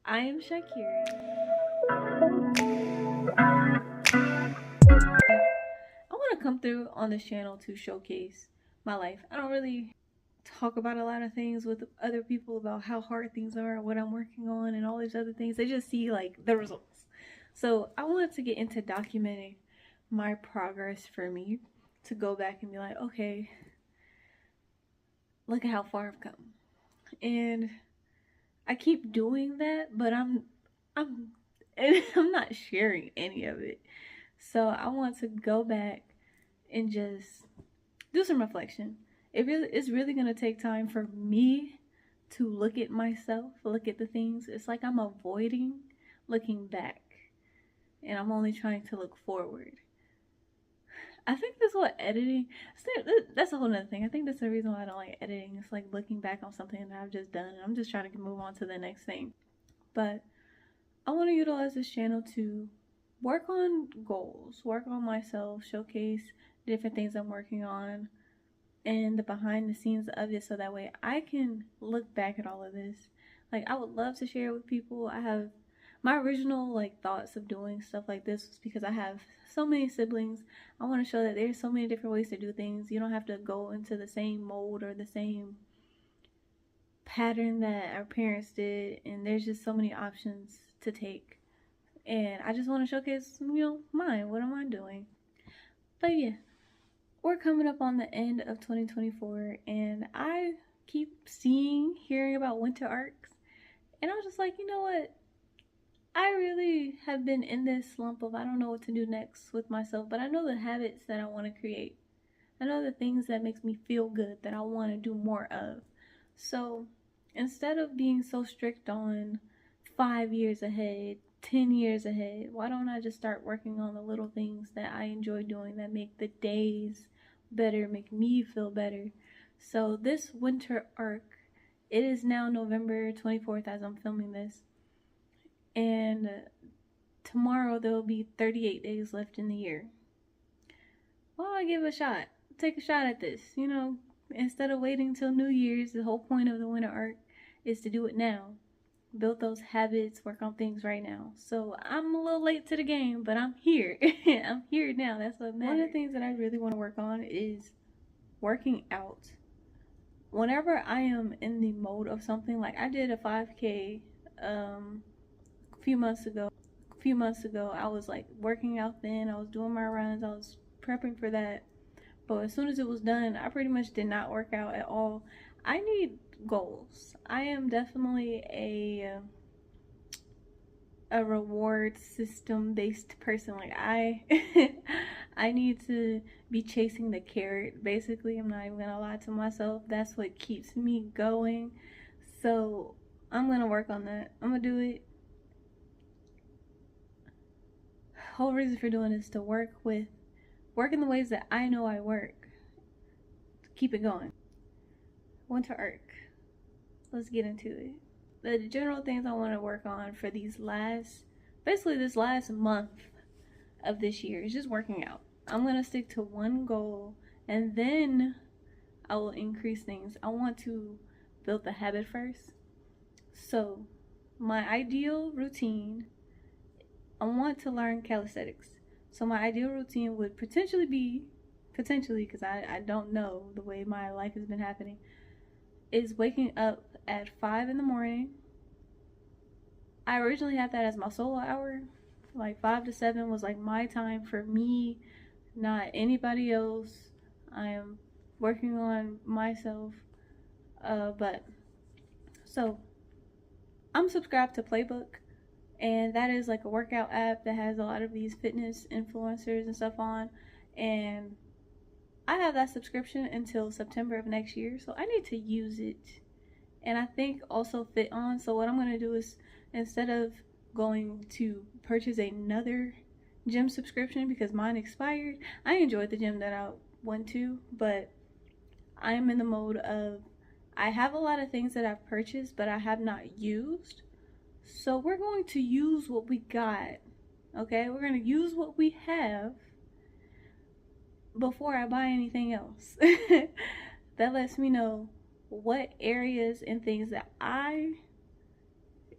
I am Shakira. I want to come through on this channel to showcase my life. I don't really talk about a lot of things with other people about how hard things are, what I'm working on, and all these other things. They just see like the results. So I wanted to get into documenting my progress for me to go back and be like, okay, look at how far I've come. And I keep doing that, but I'm and I'm not sharing any of it. So I want to go back and just do some reflection. It's really gonna take time for me to look at myself, look at the things. It's like I'm avoiding looking back, and I'm only trying to look forward. I think that's what editing. That's a whole nother thing. I think that's the reason why I don't like editing. It's like looking back on something that I've just done, and I'm just trying to move on to the next thing. But I want to utilize this channel to work on goals, work on myself, showcase different things I'm working on, and the behind the scenes of it, so that way I can look back at all of this. Like, I would love to share it with people. I have my original like thoughts of doing stuff like this was because I have so many siblings. I want to show that there's so many different ways to do things. You don't have to go into the same mold or the same pattern that our parents did, and there's just so many options to take. And I just want to showcase, mine. What am I doing? But yeah, we're coming up on the end of 2024, and I keep hearing about winter arcs, and I was just like, you know what? I really have been in this slump of I don't know what to do next with myself, but I know the habits that I want to create. I know the things that makes me feel good that I want to do more of. So instead of being so strict on 5 years ahead, 10 years ahead, why don't I just start working on the little things that I enjoy doing that make the days better, make me feel better? So this winter arc, it is now November 24th as I'm filming this, and tomorrow there will be 38 days left in the year. Well, I give a shot. Take a shot at this. Instead of waiting till New Year's, the whole point of the winter arc is to do it now. Build those habits, work on things right now. So I'm a little late to the game, but I'm here. I'm here now. That's what matters. One of the things that I really want to work on is working out. Whenever I am in the mode of something, like I did a 5K a few months ago. I was like working out then. I was doing my runs. I was prepping for that. But as soon as it was done, I pretty much did not work out at all. I need goals. I am definitely a reward system based person. Like I I need to be chasing the carrot. Basically, I'm not even gonna lie to myself. That's what keeps me going. So I'm gonna work on that. I'm gonna do it. Whole reason for doing this is to work in the ways that I know I work. Keep it going. Winter arc. Let's get into it. The general things I want to work on for this last month of this year is just working out. I'm going to stick to one goal, and then I will increase things. I want to build the habit first. So my ideal routine, I want to learn calisthenics. So my ideal routine would potentially, because I don't know the way my life has been happening, is waking up at 5 in the morning. I originally had that as my solo hour. Like 5 to 7 was like my time for me, not anybody else. I am working on myself. But so I'm subscribed to Playbook, and that is like a workout app that has a lot of these fitness influencers and stuff on. And I have that subscription until September of next year, so I need to use it. And I think also FitOn. So what I'm going to do is, instead of going to purchase another gym subscription because mine expired, I enjoyed the gym that I went to, but I am in the mode of, I have a lot of things that I've purchased but I have not used. So we're going to use what we got. Okay, we're going to use what we have before I buy anything else. That lets me know what areas and things that I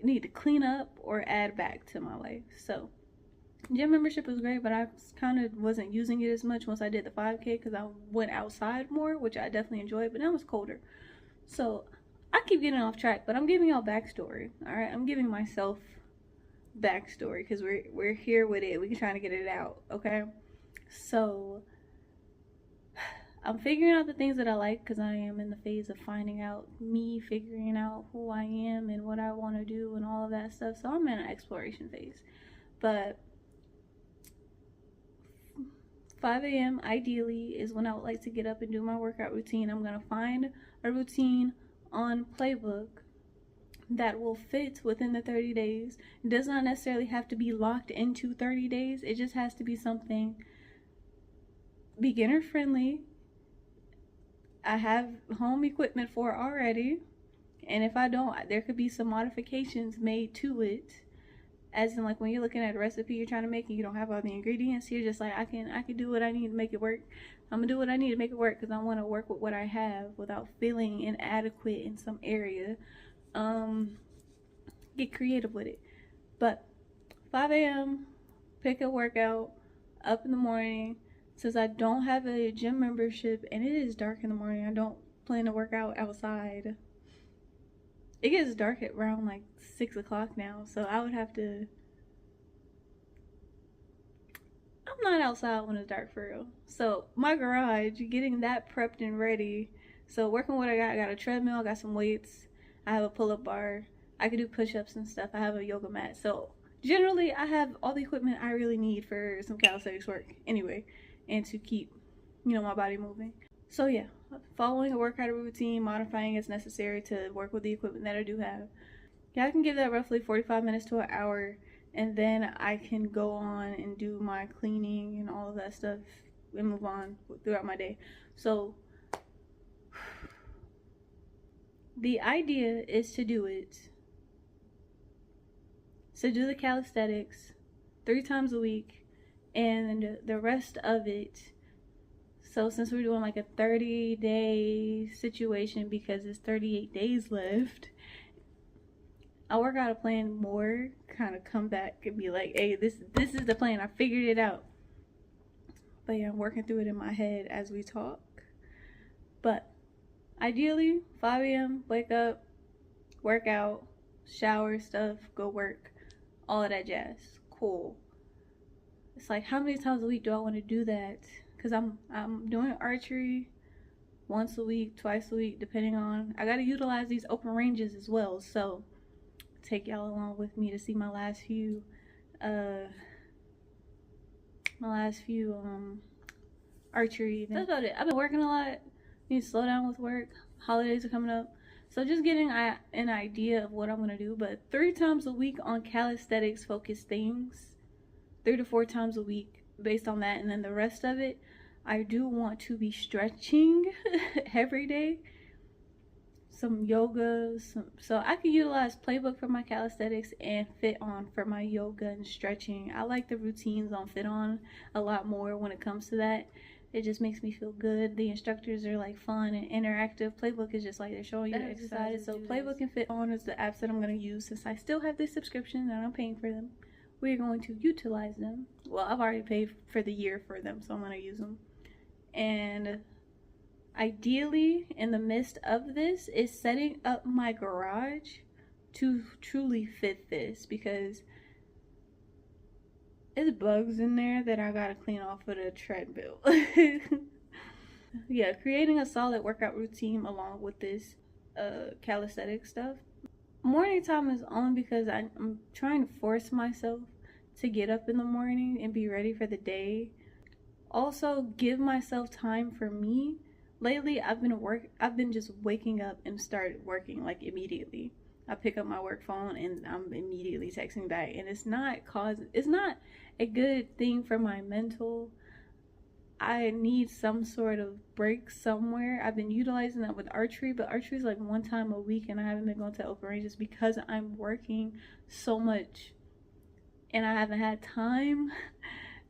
need to clean up or add back to my life. So gym membership was great, but I kind of wasn't using it as much once I did the 5K because I went outside more, which I definitely enjoyed, but now it's colder. So I keep getting off track, but I'm giving y'all backstory. All right, I'm giving myself backstory because we're here with it. We're trying to get it out. Okay, so I'm figuring out the things that I like because I am in the phase of finding out me, figuring out who I am and what I want to do and all of that stuff. So I'm in an exploration phase, but 5 a.m. ideally is when I would like to get up and do my workout routine. I'm going to find a routine on Playbook that will fit within the 30 days. It does not necessarily have to be locked into 30 days. It just has to be something beginner friendly. I have home equipment for it already. And if I don't, there could be some modifications made to it. As in, like, when you're looking at a recipe you're trying to make and you don't have all the ingredients, you're just like, I can do what I need to make it work. I'm gonna do what I need to make it work because I want to work with what I have without feeling inadequate in some area. Get creative with it. But 5 a.m. pick a workout up in the morning. Since I don't have a gym membership and it is dark in the morning, I don't plan to work out outside. It gets dark at around like 6 o'clock now, so I would have to. I'm not outside when it's dark for real. So my garage, getting that prepped and ready. So working what I got a treadmill, I got some weights, I have a pull-up bar, I can do push-ups and stuff, I have a yoga mat. So generally I have all the equipment I really need for some calisthenics work anyway, and to keep, my body moving. So yeah, following a workout routine, modifying as necessary to work with the equipment that I do have. Yeah, I can give that roughly 45 minutes to an hour, and then I can go on and do my cleaning and all of that stuff and move on throughout my day. So the idea is to do it. So do the calisthenics 3 times a week, and the rest of it. So since we're doing like a 30-day situation because it's 38 days left, I'll work out a plan more, kind of come back and be like, hey, this is the plan. I figured it out. But yeah, I'm working through it in my head as we talk. But ideally, 5 a.m., wake up, work out, shower, stuff, go work, all of that jazz. Cool. It's like, how many times a week do I want to do that? Because I'm doing archery once a week, twice a week, depending on. I got to utilize these open ranges as well. So take y'all along with me to see my last few archery events. That's about it. I've been working a lot. Need to slow down with work. Holidays are coming up. So just getting an idea of what I'm going to do. But 3 times a week on calisthenics focused things. 3 to 4 times a week based on that. And then the rest of it, I do want to be stretching every day. Some yoga, so I can utilize Playbook for my calisthenics and Fit On for my yoga and stretching. I like the routines on Fit On a lot more when it comes to that. It just makes me feel good. The instructors are like fun and interactive. Playbook is just like they're showing you the exercises. So Playbook and Fit On is the apps that I'm going to use since I still have this subscription and I'm paying for them. We're going to utilize them. Well, I've already paid for the year for them, so I'm going to use them. And ideally, in the midst of this, is setting up my garage to truly fit this, because there's bugs in there that I gotta clean off of the treadmill. Yeah, creating a solid workout routine along with this calisthenic stuff. Morning time is only because I'm trying to force myself to get up in the morning and be ready for the day. Also, give myself time for me. Lately, I've been just waking up and start working like immediately. I pick up my work phone and I'm immediately texting back, and it's not a good thing for my mental. I need some sort of break somewhere. I've been utilizing that with archery, but archery is like 1 time a week, and I haven't been going to open ranges because I'm working so much and I haven't had time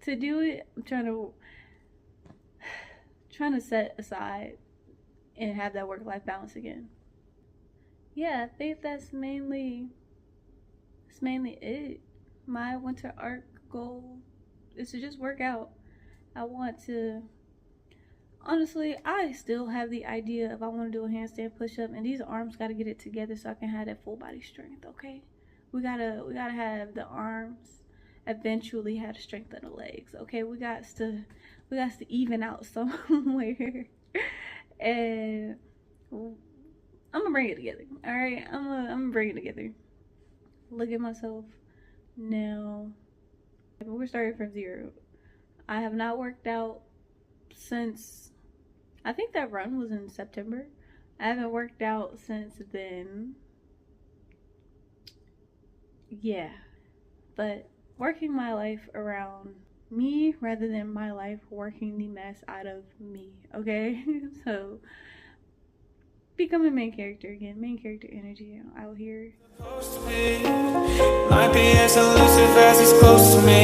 to do it. I'm trying to set aside and have that work-life balance again. Yeah, I think that's mainly that's mainly it. My winter arc goal is to just work out. I want to, honestly, I still have the idea if I want to do a handstand push up, and these arms got to get it together so I can have that full body strength. Okay, we gotta have the arms eventually have the strength of the legs. Okay, we got to even out somewhere, and I'm gonna bring it together. All right, I'm gonna bring it together. Look at myself now. We're starting from zero. I have not worked out since, I think that run was in September. I haven't worked out since then. Yeah. But working my life around me rather than my life working the mess out of me. Okay? So becoming main character again. Main character energy out here. Might be as elusive as it's close to me.